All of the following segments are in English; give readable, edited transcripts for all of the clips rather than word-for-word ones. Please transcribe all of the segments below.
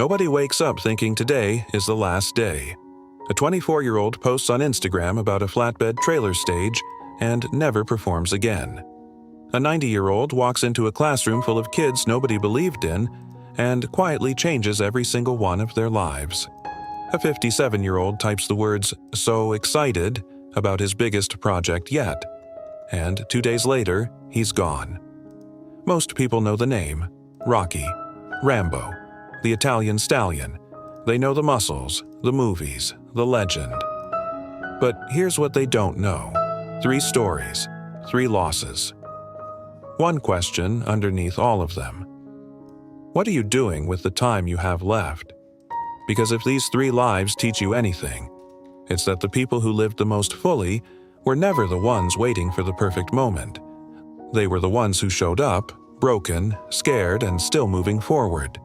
Nobody wakes up thinking today is the last day. A 24-year-old posts on Instagram about a flatbed trailer stage and never performs again. A 90-year-old walks into a classroom full of kids nobody believed in and quietly changes every single one of their lives. A 57-year-old types the words "so excited" about his biggest project yet, and 2 days later, he's gone. Most people know the name: Rocky, Rambo, the Italian Stallion. They know the muscles, the movies, the legend. But here's what they don't know. 3 stories, 3 losses. One question underneath all of them. What are you doing with the time you have left? Because if these 3 lives teach you anything, it's that the people who lived the most fully were never the ones waiting for the perfect moment. They were the ones who showed up, broken, scared, and still moving forward.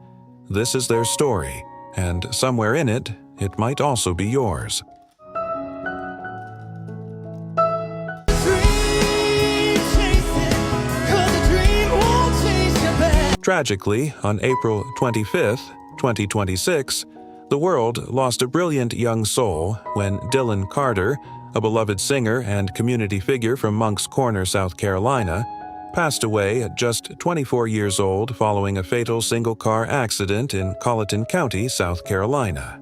This is their story, and somewhere in it, it might also be yours. Tragically, on April 25, 2026, the world lost a brilliant young soul when Dylan Carter, a beloved singer and community figure from Moncks Corner, South Carolina, passed away at just 24 years old following a fatal single-car accident in Colleton County, South Carolina.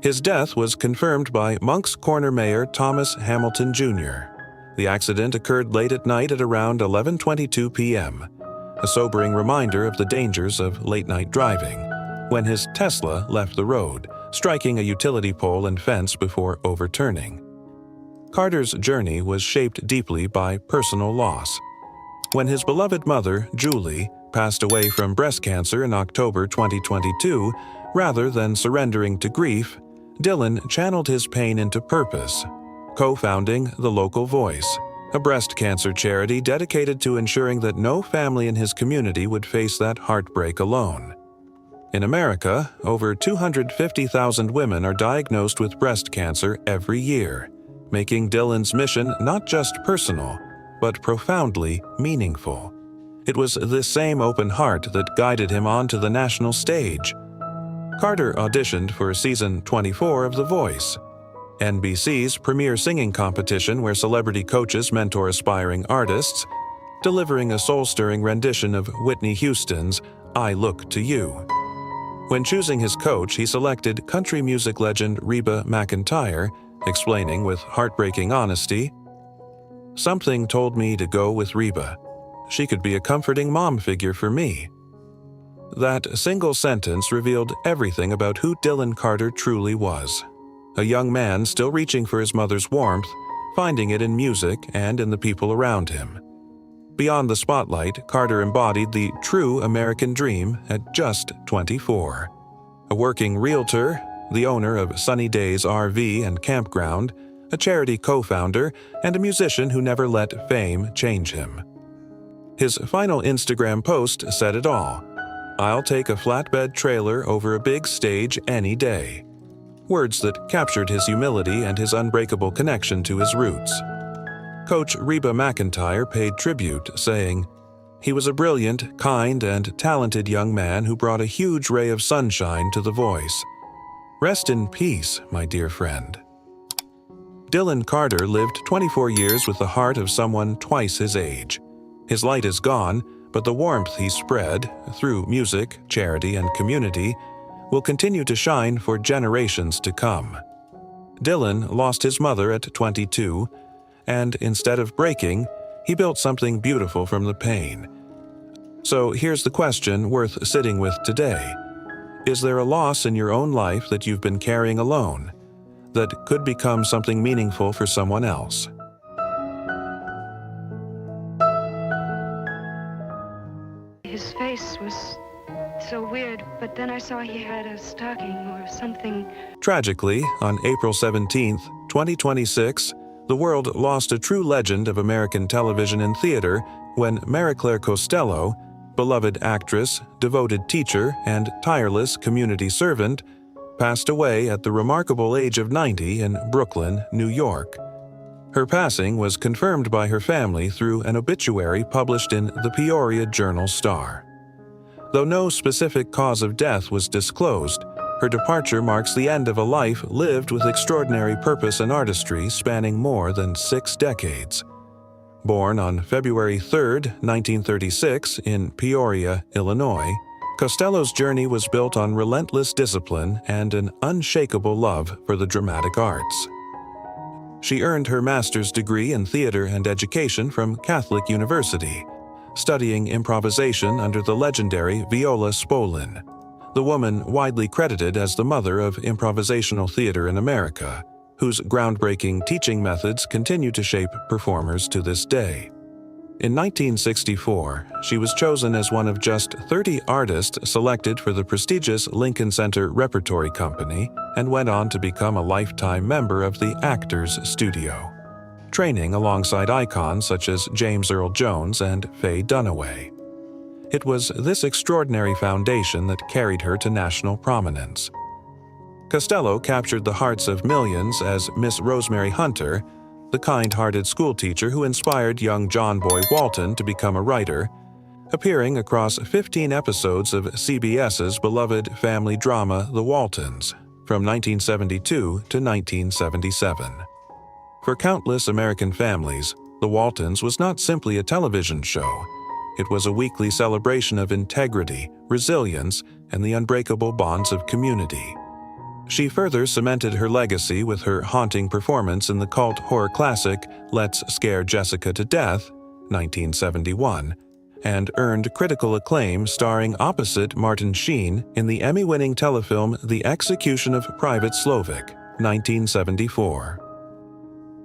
His death was confirmed by Moncks Corner Mayor Thomas Hamilton Jr. The accident occurred late at night at around 11:22 p.m., a sobering reminder of the dangers of late-night driving, when his Tesla left the road, striking a utility pole and fence before overturning. Carter's journey was shaped deeply by personal loss. When his beloved mother, Julie, passed away from breast cancer in October 2022, rather than surrendering to grief, Dylan channeled his pain into purpose, co-founding The Local Voice, a breast cancer charity dedicated to ensuring that no family in his community would face that heartbreak alone. In America, over 250,000 women are diagnosed with breast cancer every year, making Dylan's mission not just personal, but profoundly meaningful. It was this same open heart that guided him onto the national stage. Carter auditioned for season 24 of The Voice, NBC's premier singing competition where celebrity coaches mentor aspiring artists, delivering a soul-stirring rendition of Whitney Houston's "I Look to You." When choosing his coach, he selected country music legend Reba McEntire, explaining with heartbreaking honesty, "Something told me to go with Reba. She could be a comforting mom figure for me." That single sentence revealed everything about who Dylan Carter truly was. A young man still reaching for his mother's warmth, finding it in music and in the people around him. Beyond the spotlight, Carter embodied the true American dream at just 24. A working realtor, the owner of Sunny Days RV and Campground, a charity co-founder, and a musician who never let fame change him. His final Instagram post said it all: "I'll take a flatbed trailer over a big stage any day." Words that captured his humility and his unbreakable connection to his roots. Coach Reba McEntire paid tribute, saying, "He was a brilliant, kind, and talented young man who brought a huge ray of sunshine to The Voice. Rest in peace, my dear friend." Dylan Carter lived 24 years with the heart of someone twice his age. His light is gone, but the warmth he spread, through music, charity, and community, will continue to shine for generations to come. Dylan lost his mother at 22, and instead of breaking, he built something beautiful from the pain. So here's the question worth sitting with today. Is there a loss in your own life that you've been carrying alone, that could become something meaningful for someone else? His face was so weird, but then I saw he had a stocking or something. Tragically, on April 17, 2026, the world lost a true legend of American television and theater when Mariclare Costello, beloved actress, devoted teacher, and tireless community servant, passed away at the remarkable age of 90 in Brooklyn, New York. Her passing was confirmed by her family through an obituary published in the Peoria Journal-Star. Though no specific cause of death was disclosed, her departure marks the end of a life lived with extraordinary purpose and artistry spanning more than 6 decades. Born on February 3, 1936, in Peoria, Illinois, Costello's journey was built on relentless discipline and an unshakable love for the dramatic arts. She earned her master's degree in theater and education from Catholic University, studying improvisation under the legendary Viola Spolin, the woman widely credited as the mother of improvisational theater in America, whose groundbreaking teaching methods continue to shape performers to this day. In 1964, she was chosen as one of just 30 artists selected for the prestigious Lincoln Center Repertory Company and went on to become a lifetime member of the Actors Studio, training alongside icons such as James Earl Jones and Faye Dunaway. It was this extraordinary foundation that carried her to national prominence. Costello captured the hearts of millions as Miss Rosemary Hunter, the kind-hearted schoolteacher who inspired young John Boy Walton to become a writer, appearing across 15 episodes of CBS's beloved family drama The Waltons from 1972 to 1977. For countless American families, The Waltons was not simply a television show. It was a weekly celebration of integrity, resilience, and the unbreakable bonds of community. She further cemented her legacy with her haunting performance in the cult horror classic Let's Scare Jessica to Death, 1971, and earned critical acclaim starring opposite Martin Sheen in the Emmy-winning telefilm The Execution of Private Slovik, 1974.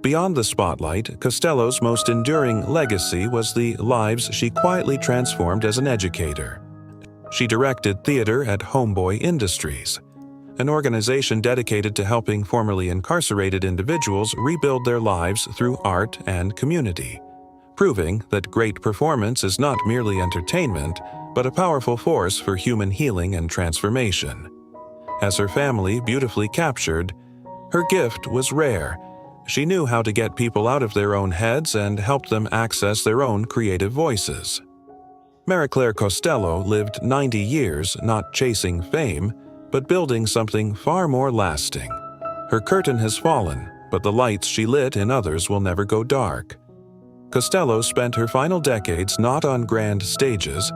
Beyond the spotlight, Costello's most enduring legacy was the lives she quietly transformed as an educator. She directed theater at Homeboy Industries, an organization dedicated to helping formerly incarcerated individuals rebuild their lives through art and community, proving that great performance is not merely entertainment, but a powerful force for human healing and transformation. As her family beautifully captured, her gift was rare. She knew how to get people out of their own heads and help them access their own creative voices. Mariclare Costello lived 90 years not chasing fame, but building something far more lasting. Her curtain has fallen, but the lights she lit in others will never go dark. Costello spent her final decades not on grand stages,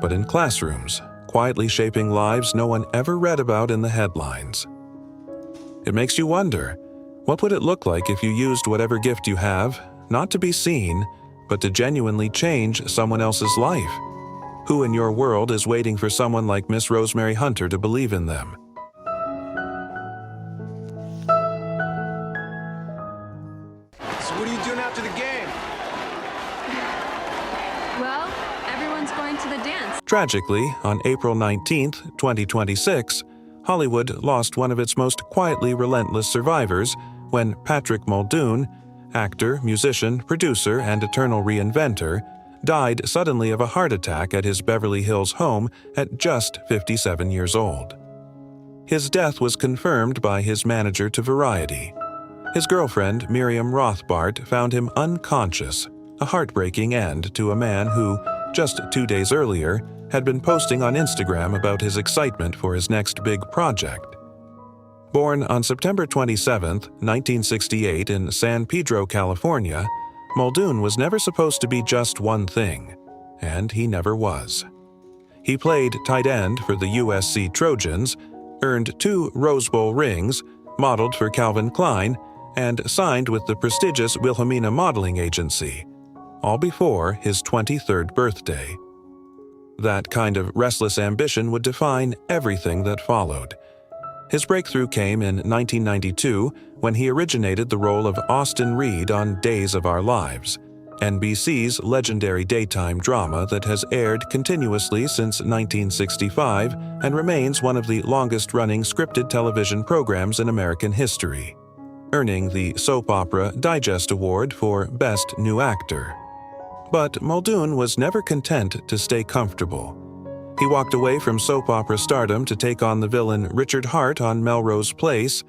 but in classrooms, quietly shaping lives no one ever read about in the headlines. It makes you wonder, what would it look like if you used whatever gift you have, not to be seen, but to genuinely change someone else's life? Who in your world is waiting for someone like Miss Rosemary Hunter to believe in them? So what are you doing after the game? Well, everyone's going to the dance. Tragically, on April 19, 2026, Hollywood lost one of its most quietly relentless survivors when Patrick Muldoon, actor, musician, producer, and eternal reinventor, died suddenly of a heart attack at his Beverly Hills home at just 57 years old. His death was confirmed by his manager to Variety. His girlfriend, Miriam Rothbart, found him unconscious, a heartbreaking end to a man who, just 2 days earlier, had been posting on Instagram about his excitement for his next big project. Born on September 27, 1968 in San Pedro, California, Muldoon was never supposed to be just one thing, and he never was. He played tight end for the USC Trojans, earned 2 Rose Bowl rings, modeled for Calvin Klein, and signed with the prestigious Wilhelmina Modeling Agency, all before his 23rd birthday. That kind of restless ambition would define everything that followed. His breakthrough came in 1992 when he originated the role of Austin Reed on Days of Our Lives, NBC's legendary daytime drama that has aired continuously since 1965 and remains one of the longest-running scripted television programs in American history, earning the Soap Opera Digest Award for Best New Actor. But Muldoon was never content to stay comfortable. He walked away from soap opera stardom to take on the villain Richard Hart on Melrose Place,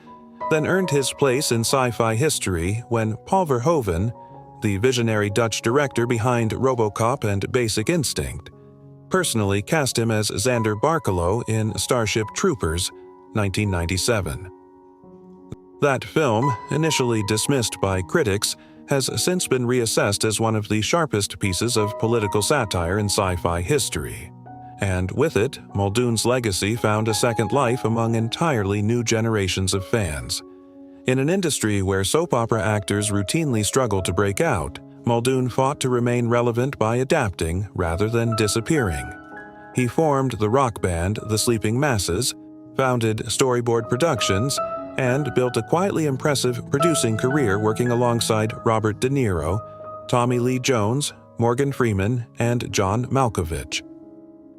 then earned his place in sci-fi history when Paul Verhoeven, the visionary Dutch director behind RoboCop and Basic Instinct, personally cast him as Xander Barkalow in Starship Troopers, 1997. That film, initially dismissed by critics, has since been reassessed as one of the sharpest pieces of political satire in sci-fi history. And with it, Muldoon's legacy found a second life among entirely new generations of fans. In an industry where soap opera actors routinely struggle to break out, Muldoon fought to remain relevant by adapting rather than disappearing. He formed the rock band The Sleeping Masses, founded Storyboard Productions, and built a quietly impressive producing career working alongside Robert De Niro, Tommy Lee Jones, Morgan Freeman, and John Malkovich.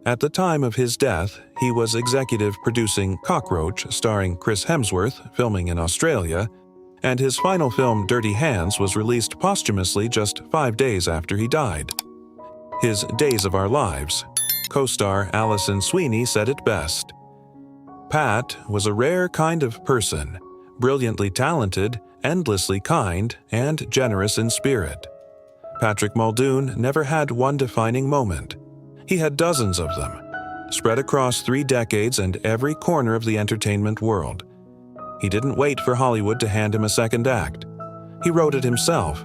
At the time of his death, he was executive producing Cockroach, starring Chris Hemsworth, filming in Australia, and his final film Dirty Hands was released posthumously just 5 days after he died. His Days of Our Lives, co-star Alison Sweeney said it best. Pat was a rare kind of person, brilliantly talented, endlessly kind, and generous in spirit. Patrick Muldoon never had one defining moment. He had dozens of them, spread across 3 decades and every corner of the entertainment world. He didn't wait for Hollywood to hand him a second act. He wrote it himself,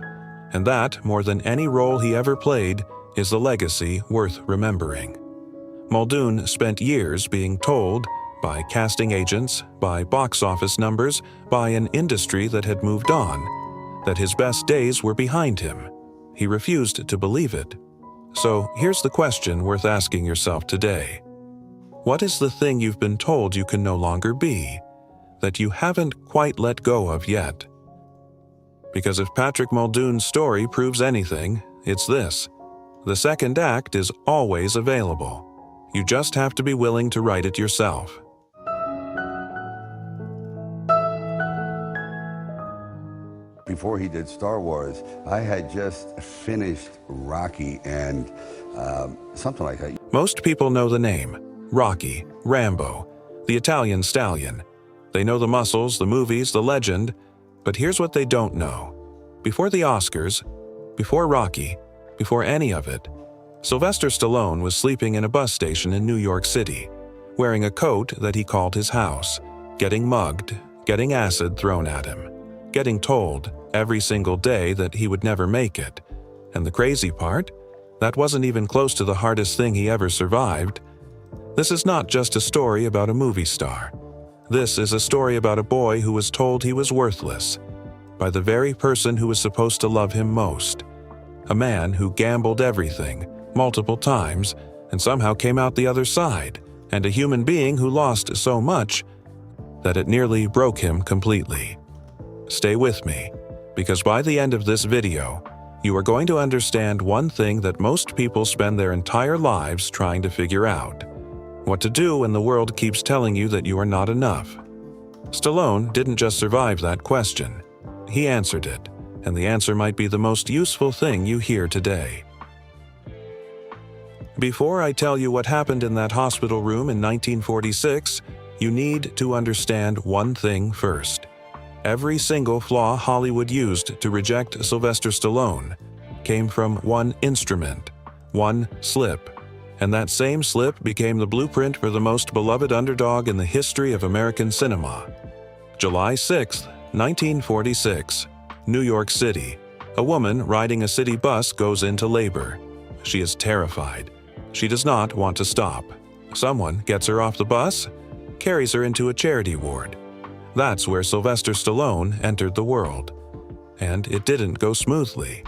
and that, more than any role he ever played, is the legacy worth remembering. Muldoon spent years being told, by casting agents, by box office numbers, by an industry that had moved on, that his best days were behind him. He refused to believe it. So here's the question worth asking yourself today. What is the thing you've been told you can no longer be, that you haven't quite let go of yet? Because if Patrick Muldoon's story proves anything, it's this: the second act is always available. You just have to be willing to write it yourself. Before he did Star Wars, I had just finished Rocky and something like that. Most people know the name: Rocky, Rambo, the Italian Stallion. They know the muscles, the movies, the legend, but here's what they don't know. Before the Oscars, before Rocky, before any of it, Sylvester Stallone was sleeping in a bus station in New York City, wearing a coat that he called his house, getting mugged, getting acid thrown at him, getting told every single day that he would never make it. And the crazy part? That wasn't even close to the hardest thing he ever survived. This is not just a story about a movie star. This is a story about a boy who was told he was worthless by the very person who was supposed to love him most. A man who gambled everything, multiple times, and somehow came out the other side, and a human being who lost so much that it nearly broke him completely. Stay with me, because by the end of this video, you are going to understand one thing that most people spend their entire lives trying to figure out: what to do when the world keeps telling you that you are not enough. Stallone didn't just survive that question. He answered it, and the answer might be the most useful thing you hear today. Before I tell you what happened in that hospital room in 1946, you need to understand one thing first. Every single flaw Hollywood used to reject Sylvester Stallone came from one instrument, one slip. And that same slip became the blueprint for the most beloved underdog in the history of American cinema. July 6, 1946, New York City. A woman riding a city bus goes into labor. She is terrified. She does not want to stop. Someone gets her off the bus, carries her into a charity ward. That's where Sylvester Stallone entered the world. And it didn't go smoothly.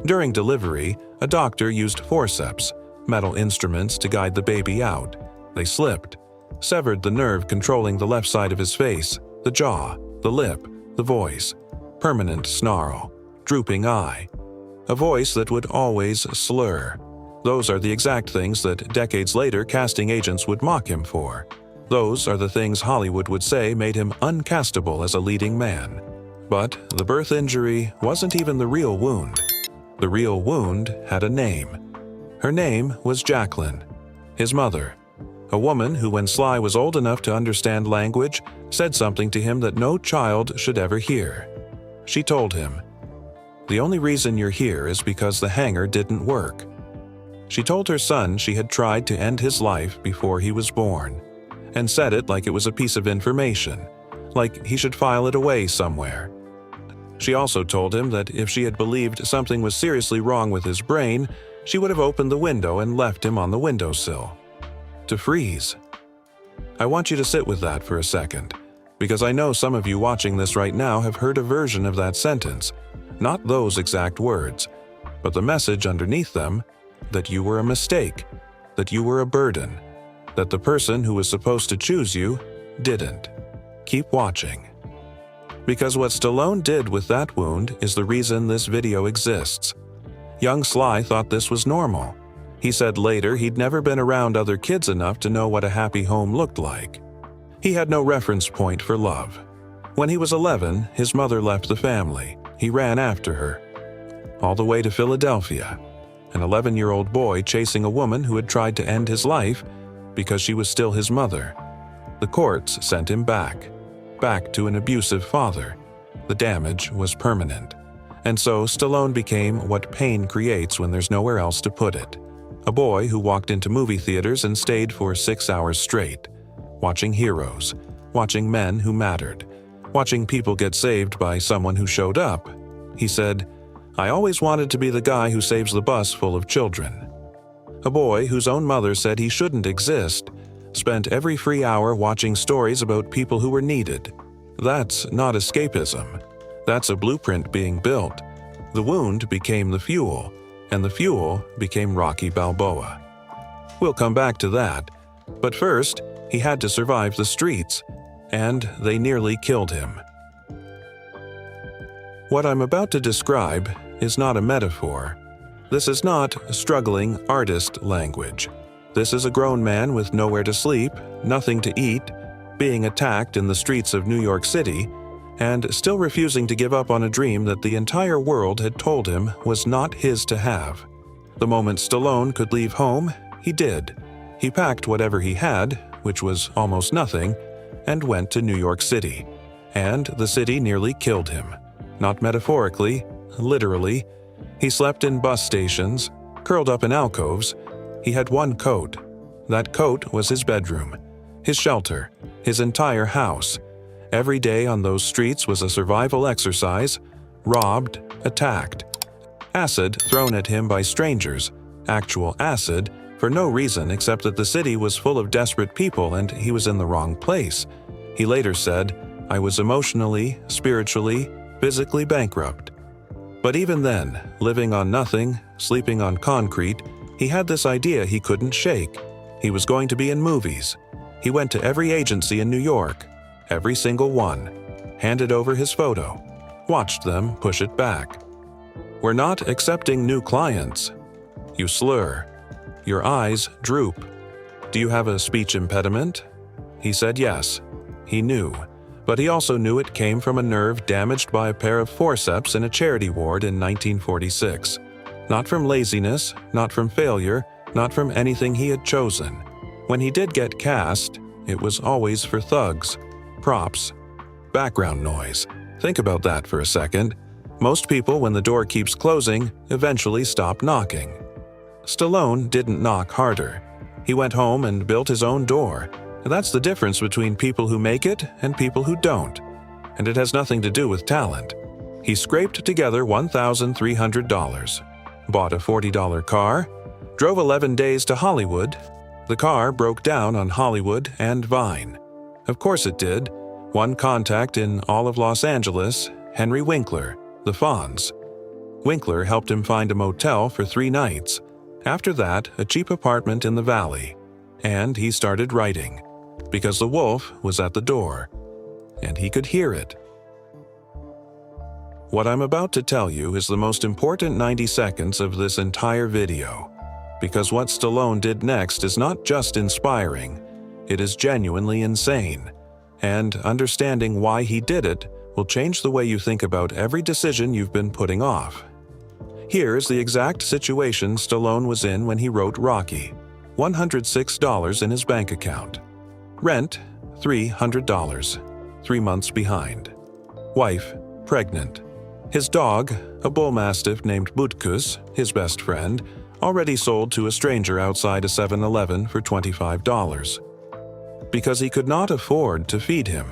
During delivery, a doctor used forceps, metal instruments, to guide the baby out. They slipped, severed the nerve controlling the left side of his face, the jaw, the lip, the voice. Permanent snarl, drooping eye. A voice that would always slur. Those are the exact things that decades later casting agents would mock him for. Those are the things Hollywood would say made him uncastable as a leading man. But the birth injury wasn't even the real wound. The real wound had a name. Her name was Jacqueline, his mother. A woman who, when Sly was old enough to understand language, said something to him that no child should ever hear. She told him, "The only reason you're here is because the hanger didn't work." She told her son she had tried to end his life before he was born, and said it like it was a piece of information, like he should file it away somewhere. She also told him that if she had believed something was seriously wrong with his brain, she would have opened the window and left him on the windowsill. To freeze. I want you to sit with that for a second, because I know some of you watching this right now have heard a version of that sentence, not those exact words, but the message underneath them, that you were a mistake, that you were a burden, that the person who was supposed to choose you didn't. Keep watching. Because what Stallone did with that wound is the reason this video exists. Young Sly thought this was normal. He said later he'd never been around other kids enough to know what a happy home looked like. He had no reference point for love. When he was 11, his mother left the family. He ran after her, all the way to Philadelphia, an 11-year-old boy chasing a woman who had tried to end his life because she was still his mother. The courts sent him back to an abusive father. The damage was permanent. And so Stallone became what pain creates when there's nowhere else to put it. A boy who walked into movie theaters and stayed for 6 hours straight, watching heroes, watching men who mattered, watching people get saved by someone who showed up. He said, "I always wanted to be the guy who saves the bus full of children." A boy whose own mother said he shouldn't exist, spent every free hour watching stories about people who were needed. That's not escapism. That's a blueprint being built. The wound became the fuel, and the fuel became Rocky Balboa. We'll come back to that, but first, he had to survive the streets, and they nearly killed him. What I'm about to describe is not a metaphor. This is not struggling artist language. This is a grown man with nowhere to sleep, nothing to eat, being attacked in the streets of New York City, and still refusing to give up on a dream that the entire world had told him was not his to have. The moment Stallone could leave home, he did. He packed whatever he had, which was almost nothing, and went to New York City. And the city nearly killed him. Not metaphorically, literally. He slept in bus stations, curled up in alcoves. He had one coat. That coat was his bedroom, his shelter, his entire house. Every day on those streets was a survival exercise, robbed, attacked. Acid thrown at him by strangers, actual acid, for no reason except that the city was full of desperate people and he was in the wrong place. He later said, "I was emotionally, spiritually, physically bankrupt." But even then, living on nothing, sleeping on concrete, he had this idea he couldn't shake. He was going to be in movies. He went to every agency in New York, every single one, handed over his photo, watched them push it back. "We're not accepting new clients." You slur. Your eyes droop. "Do you have a speech impediment?" He said yes. He knew. But he also knew it came from a nerve damaged by a pair of forceps in a charity ward in 1946. Not from laziness, not from failure, not from anything he had chosen. When he did get cast, it was always for thugs, props, background noise. Think about that for a second. Most people, when the door keeps closing, eventually stop knocking. Stallone didn't knock harder. He went home and built his own door. That's the difference between people who make it and people who don't. And it has nothing to do with talent. He scraped together $1,300, bought a $40 car, drove 11 days to Hollywood. The car broke down on Hollywood and Vine. Of course it did. One contact in all of Los Angeles, Henry Winkler, the Fonz. Winkler helped him find a motel for 3 nights. After that, a cheap apartment in the valley. And he started writing, because the wolf was at the door, and he could hear it. What I'm about to tell you is the most important 90 seconds of this entire video, because what Stallone did next is not just inspiring, it is genuinely insane, and understanding why he did it will change the way you think about every decision you've been putting off. Here's the exact situation Stallone was in when he wrote Rocky. $106 in his bank account. Rent, $300, 3 months behind. Wife, pregnant. His dog, a bull mastiff named Butkus, his best friend, already sold to a stranger outside a 7-Eleven for $25. Because he could not afford to feed him.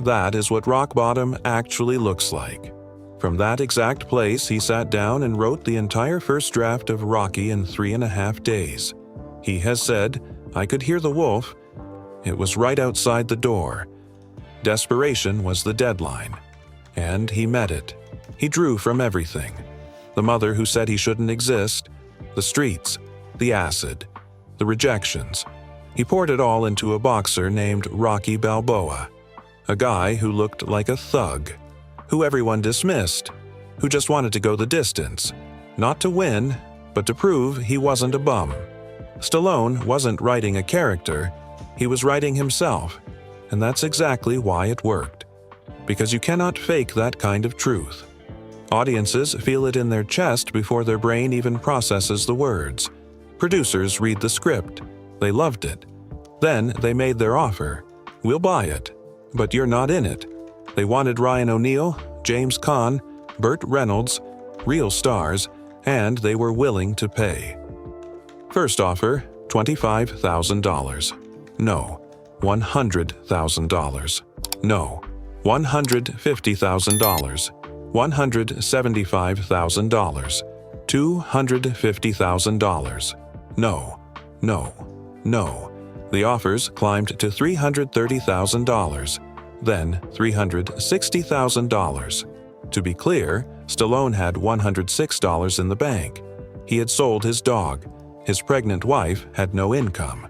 That is what rock bottom actually looks like. From that exact place, he sat down and wrote the entire first draft of Rocky in 3.5 days. He has said, "I could hear the wolf. It was right outside the door." Desperation was the deadline. And he met it. He drew from everything. The mother who said he shouldn't exist, the streets, the acid, the rejections. He poured it all into a boxer named Rocky Balboa, a guy who looked like a thug, who everyone dismissed, who just wanted to go the distance, not to win, but to prove he wasn't a bum. Stallone wasn't writing a character, he was writing himself, and that's exactly why it worked. Because you cannot fake that kind of truth. Audiences feel it in their chest before their brain even processes the words. Producers read the script. They loved it. Then they made their offer. "We'll buy it, but you're not in it." They wanted Ryan O'Neal, James Caan, Burt Reynolds, real stars, and they were willing to pay. First offer, $25,000. No. $100,000. No. $150,000. $175,000. $250,000. No. No. No. The offers climbed to $330,000, then $360,000. To be clear, Stallone had $106 in the bank. He had sold his dog. His pregnant wife had no income.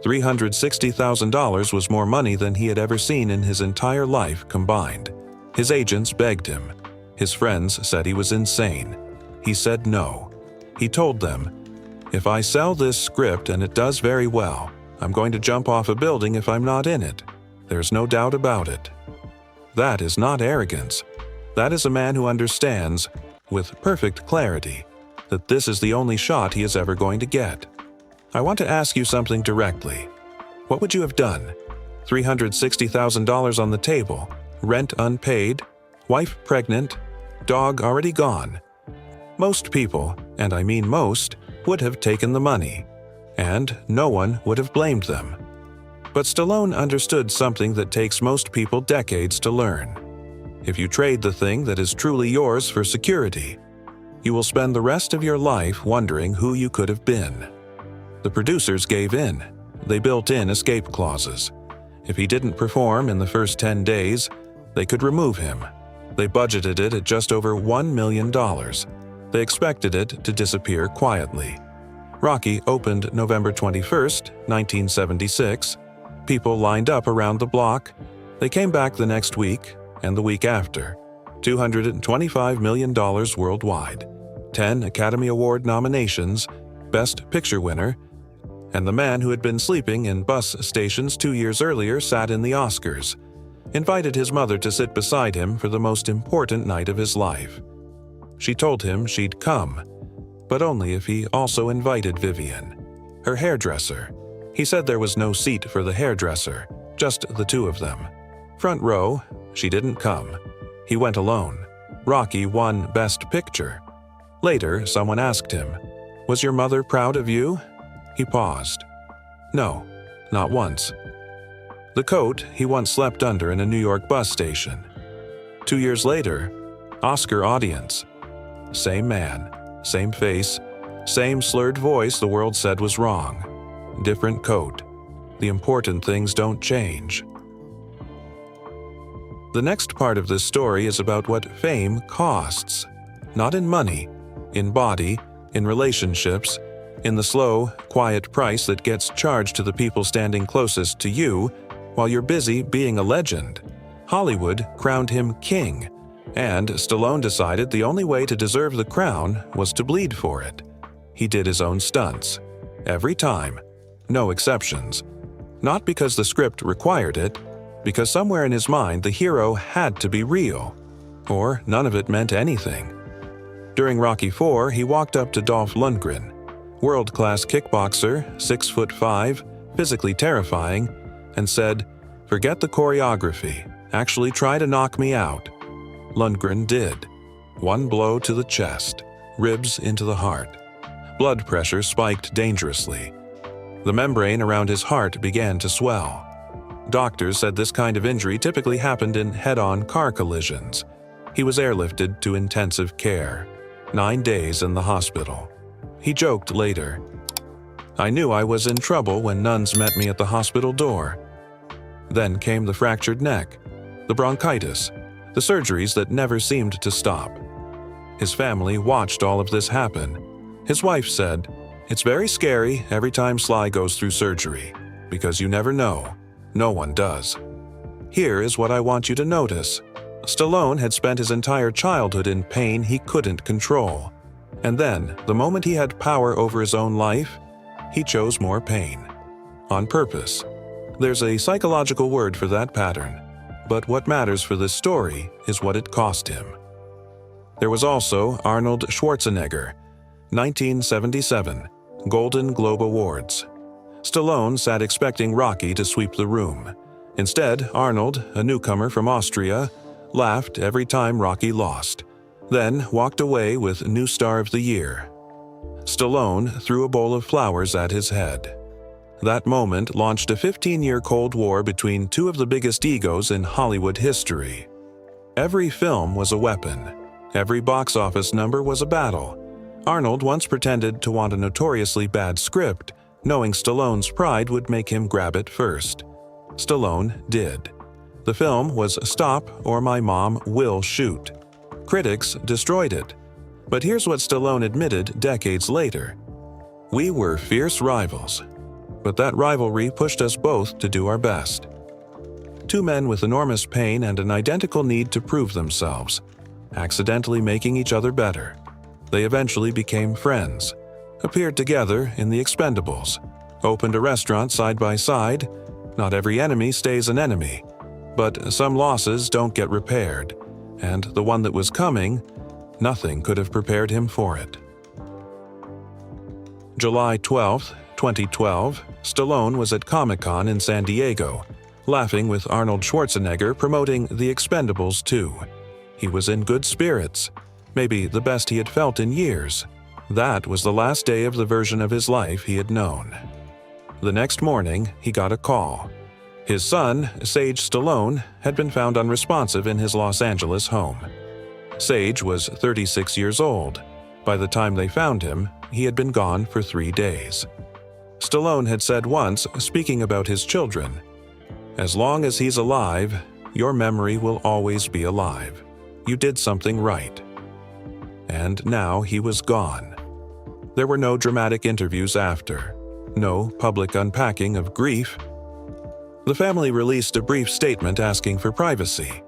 $360,000 was more money than he had ever seen in his entire life combined. His agents begged him. His friends said he was insane. He said no. He told them, "If I sell this script and it does very well, I'm going to jump off a building if I'm not in it. There's no doubt about it." That is not arrogance. That is a man who understands, with perfect clarity, that this is the only shot he is ever going to get. I want to ask you something directly. What would you have done? $360,000 on the table, rent unpaid, wife pregnant, dog already gone. Most people, and I mean most, would have taken the money, and no one would have blamed them. But Stallone understood something that takes most people decades to learn. If you trade the thing that is truly yours for security, you will spend the rest of your life wondering who you could have been. The producers gave in. They built in escape clauses. If he didn't perform in the first 10 days, they could remove him. They budgeted it at just over $1 million. They expected it to disappear quietly. Rocky opened November 21st, 1976. People lined up around the block. They came back the next week and the week after. $225 million worldwide. 10 Academy Award nominations, Best Picture winner, and the man who had been sleeping in bus stations 2 years earlier sat in the Oscars, invited his mother to sit beside him for the most important night of his life. She told him she'd come, but only if he also invited Vivian, her hairdresser. He said there was no seat for the hairdresser, just the two of them. Front row, she didn't come. He went alone. Rocky won Best Picture. Later, someone asked him, "Was your mother proud of you?" He paused. No, not once. The coat he once slept under in a New York bus station. 2 years later, Oscar audience. Same man, same face, same slurred voice the world said was wrong. Different coat. The important things don't change. The next part of this story is about what fame costs. Not in money, in body, in relationships, in the slow, quiet price that gets charged to the people standing closest to you while you're busy being a legend. Hollywood crowned him king, and Stallone decided the only way to deserve the crown was to bleed for it. He did his own stunts. Every time. No exceptions. Not because the script required it, because somewhere in his mind the hero had to be real, or none of it meant anything. During Rocky IV, he walked up to Dolph Lundgren, world-class kickboxer, 6'5", physically terrifying, and said, "Forget the choreography, actually try to knock me out." Lundgren did. One blow to the chest, ribs into the heart. Blood pressure spiked dangerously. The membrane around his heart began to swell. Doctors said this kind of injury typically happened in head-on car collisions. He was airlifted to intensive care. 9 days in the hospital. He joked later, "I knew I was in trouble when nuns met me at the hospital door." Then came the fractured neck, the bronchitis, the surgeries that never seemed to stop. His family watched all of this happen. His wife said, "It's very scary every time Sly goes through surgery, because you never know. No one does." Here is what I want you to notice. Stallone had spent his entire childhood in pain he couldn't control. And then, the moment he had power over his own life, he chose more pain. On purpose. There's a psychological word for that pattern, but what matters for this story is what it cost him. There was also Arnold Schwarzenegger, 1977, Golden Globe Awards. Stallone sat expecting Rocky to sweep the room. Instead, Arnold, a newcomer from Austria, laughed every time Rocky lost, then walked away with New Star of the Year. Stallone threw a bowl of flowers at his head. That moment launched a 15-year Cold War between two of the biggest egos in Hollywood history. Every film was a weapon. Every box office number was a battle. Arnold once pretended to want a notoriously bad script, knowing Stallone's pride would make him grab it first. Stallone did. The film was Stop or My Mom Will Shoot. Critics destroyed it. But here's what Stallone admitted decades later. "We were fierce rivals, but that rivalry pushed us both to do our best." Two men with enormous pain and an identical need to prove themselves, accidentally making each other better. They eventually became friends, appeared together in The Expendables, opened a restaurant side by side. Not every enemy stays an enemy, but some losses don't get repaired, and the one that was coming, nothing could have prepared him for it. July 12, 2012, Stallone was at Comic-Con in San Diego, laughing with Arnold Schwarzenegger promoting The Expendables 2. He was in good spirits, maybe the best he had felt in years. That was the last day of the version of his life he had known. The next morning, he got a call. His son, Sage Stallone, had been found unresponsive in his Los Angeles home. Sage was 36 years old. By the time they found him, he had been gone for 3 days. Stallone had said once, speaking about his children, "As long as he's alive, your memory will always be alive. You did something right." And now he was gone. There were no dramatic interviews after, no public unpacking of grief. The family released a brief statement asking for privacy.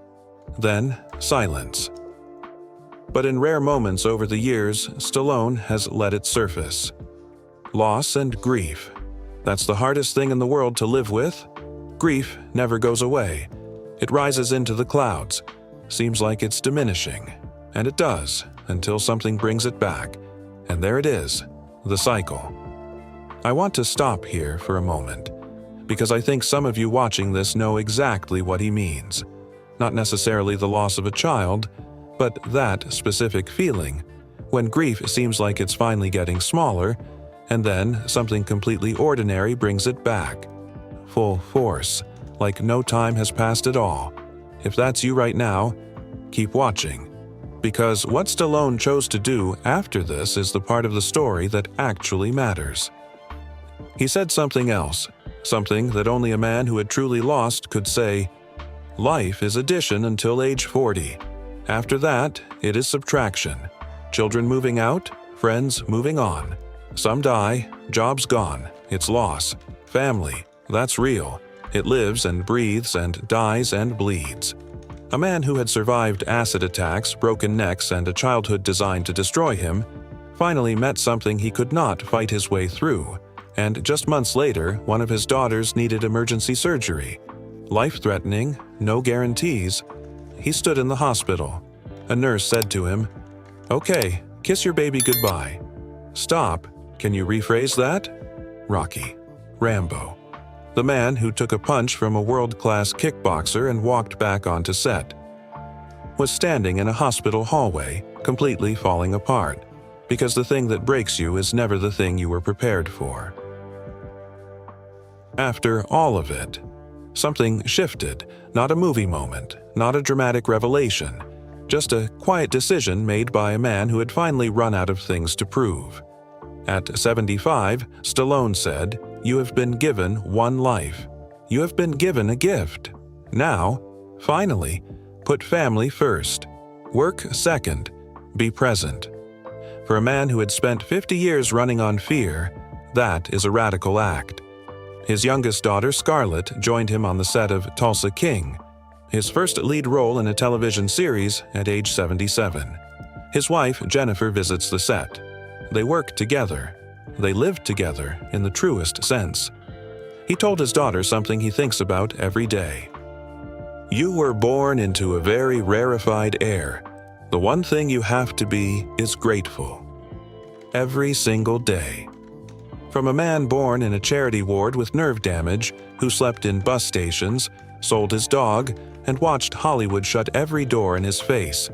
Then, silence. But in rare moments over the years, Stallone has let it surface. Loss and grief. That's the hardest thing in the world to live with. Grief never goes away. It rises into the clouds. Seems like it's diminishing. And it does, until something brings it back. And there it is, the cycle. I want to stop here for a moment, because I think some of you watching this know exactly what he means. Not necessarily the loss of a child, but that specific feeling, when grief seems like it's finally getting smaller, and then something completely ordinary brings it back. Full force, like no time has passed at all. If that's you right now, keep watching. Because what Stallone chose to do after this is the part of the story that actually matters. He said something else, something that only a man who had truly lost could say. Life is addition until age 40. After that, it is subtraction. Children moving out, friends moving on. Some die, job's gone, it's loss. Family, that's real. It lives and breathes and dies and bleeds. A man who had survived acid attacks, broken necks, and a childhood designed to destroy him, finally met something he could not fight his way through, and just months later, one of his daughters needed emergency surgery. Life-threatening, no guarantees. He stood in the hospital. A nurse said to him, "Okay, kiss your baby goodbye." Stop. Can you rephrase that? Rocky. Rambo. The man who took a punch from a world-class kickboxer and walked back onto set, was standing in a hospital hallway, completely falling apart. because the thing that breaks you is never the thing you were prepared for. After all of it, something shifted, not a movie moment, not a dramatic revelation, just a quiet decision made by a man who had finally run out of things to prove. At 75, Stallone said, "You have been given one life. You have been given a gift. Now, finally, put family first. Work second. Be present." For a man who had spent 50 years running on fear, that is a radical act. His youngest daughter, Scarlett, joined him on the set of Tulsa King, his first lead role in a television series at age 77. His wife, Jennifer, visits the set. They work together. They live together in the truest sense. He told his daughter something he thinks about every day. "You were born into a very rarefied air. The one thing you have to be is grateful. Every single day." From a man born in a charity ward with nerve damage, who slept in bus stations, sold his dog, and watched Hollywood shut every door in his face.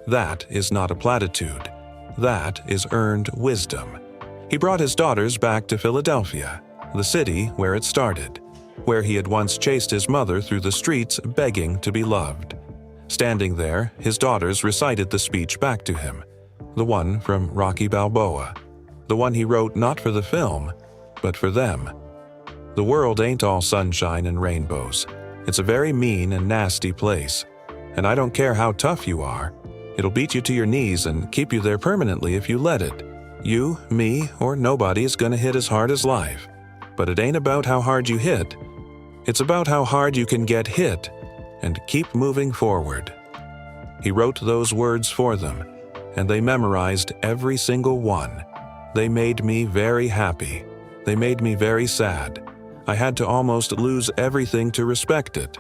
That is not a platitude. That is earned wisdom. He brought his daughters back to Philadelphia, the city where it started, where he had once chased his mother through the streets begging to be loved. Standing there, his daughters recited the speech back to him, the one from Rocky Balboa, the one he wrote not for the film, but for them. "The world ain't all sunshine and rainbows. It's a very mean and nasty place. And I don't care how tough you are. It'll beat you to your knees and keep you there permanently if you let it. You, me, or nobody is gonna hit as hard as life. But it ain't about how hard you hit. It's about how hard you can get hit and keep moving forward." He wrote those words for them, and they memorized every single one. They made me very happy. They made me very sad. I had to almost lose everything to respect it.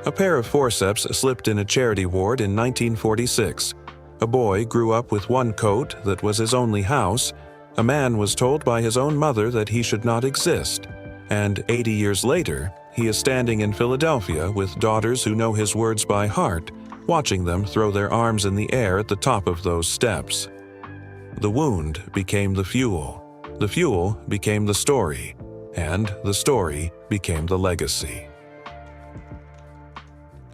A pair of forceps slipped in a charity ward in 1946. A boy grew up with one coat that was his only house. A man was told by his own mother that he should not exist. And 80 years later, he is standing in Philadelphia with daughters who know his words by heart, watching them throw their arms in the air at the top of those steps. The wound became the fuel became the story, and the story became the legacy.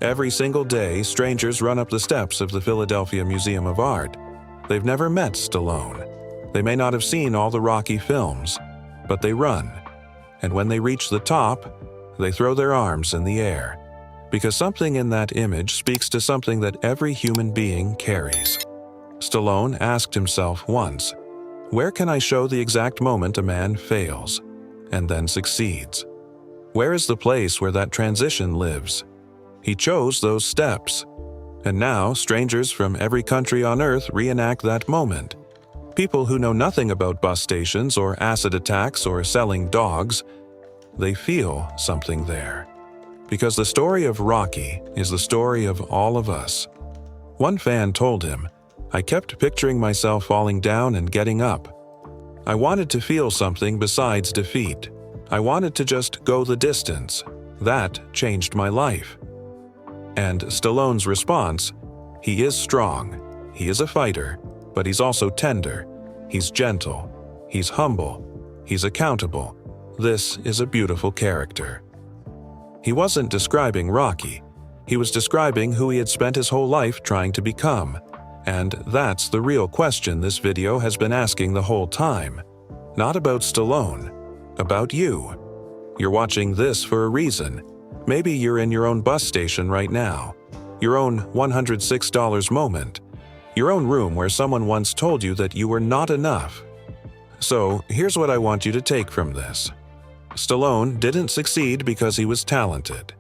Every single day, strangers run up the steps of the Philadelphia Museum of Art. They've never met Stallone. They may not have seen all the Rocky films, but they run. And when they reach the top, they throw their arms in the air, because something in that image speaks to something that every human being carries. Stallone asked himself once, "Where can I show the exact moment a man fails and then succeeds? Where is the place where that transition lives?" He chose those steps. And now, strangers from every country on earth reenact that moment. People who know nothing about bus stations or acid attacks or selling dogs, they feel something there. Because the story of Rocky is the story of all of us. One fan told him, "I kept picturing myself falling down and getting up. I wanted to feel something besides defeat. I wanted to just go the distance. That changed my life." And Stallone's response, "He is strong, he is a fighter, but he's also tender, he's gentle, he's humble, he's accountable. This is a beautiful character." He wasn't describing Rocky. He was describing who he had spent his whole life trying to become. And that's the real question this video has been asking the whole time. Not about Stallone, about you. You're watching this for a reason. Maybe you're in your own bus station right now, your own $106 moment, your own room where someone once told you that you were not enough. So here's what I want you to take from this. Stallone didn't succeed because he was talented.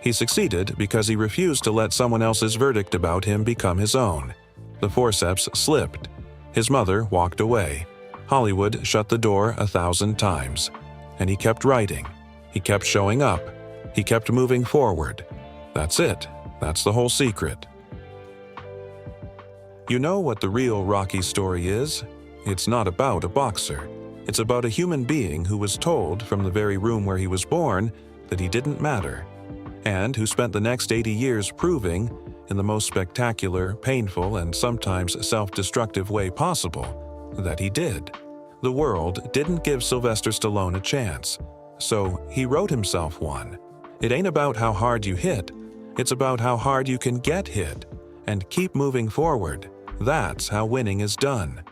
He succeeded because he refused to let someone else's verdict about him become his own. The forceps slipped. His mother walked away. Hollywood shut the door 1,000 times. And he kept writing. He kept showing up. He kept moving forward. That's it. That's the whole secret. You know what the real Rocky story is? It's not about a boxer. It's about a human being who was told from the very room where he was born that he didn't matter, and who spent the next 80 years proving in the most spectacular, painful, and sometimes self-destructive way possible, that he did. The world didn't give Sylvester Stallone a chance, so he wrote himself one. It ain't about how hard you hit, it's about how hard you can get hit, and keep moving forward. That's how winning is done.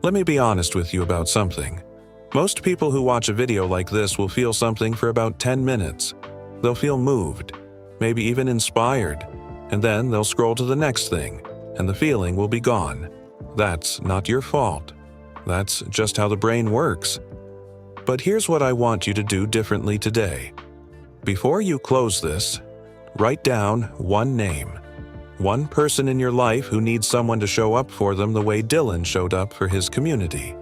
Let me be honest with you about something. Most people who watch a video like this will feel something for about 10 minutes. They'll feel moved, maybe even inspired, and then they'll scroll to the next thing, and the feeling will be gone. That's not your fault. That's just how the brain works. But here's what I want you to do differently today. Before you close this, write down one name. One person in your life who needs someone to show up for them the way Dylan showed up for his community.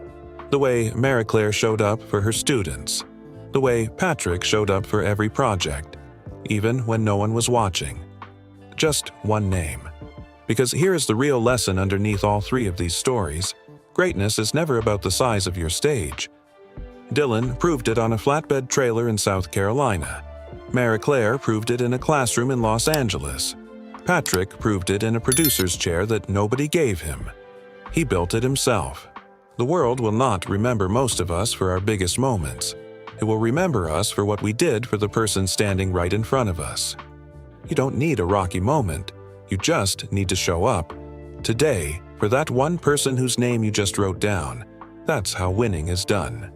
The way Mariclare showed up for her students. The way Patrick showed up for every project, even when no one was watching. Just one name. Because here is the real lesson underneath all three of these stories. Greatness is never about the size of your stage. Dylan proved it on a flatbed trailer in South Carolina. Mariclare proved it in a classroom in Los Angeles. Patrick proved it in a producer's chair that nobody gave him. He built it himself. The world will not remember most of us for our biggest moments. It will remember us for what we did for the person standing right in front of us. You don't need a rocky moment. You just need to show up. Today, for that one person whose name you just wrote down. That's how winning is done.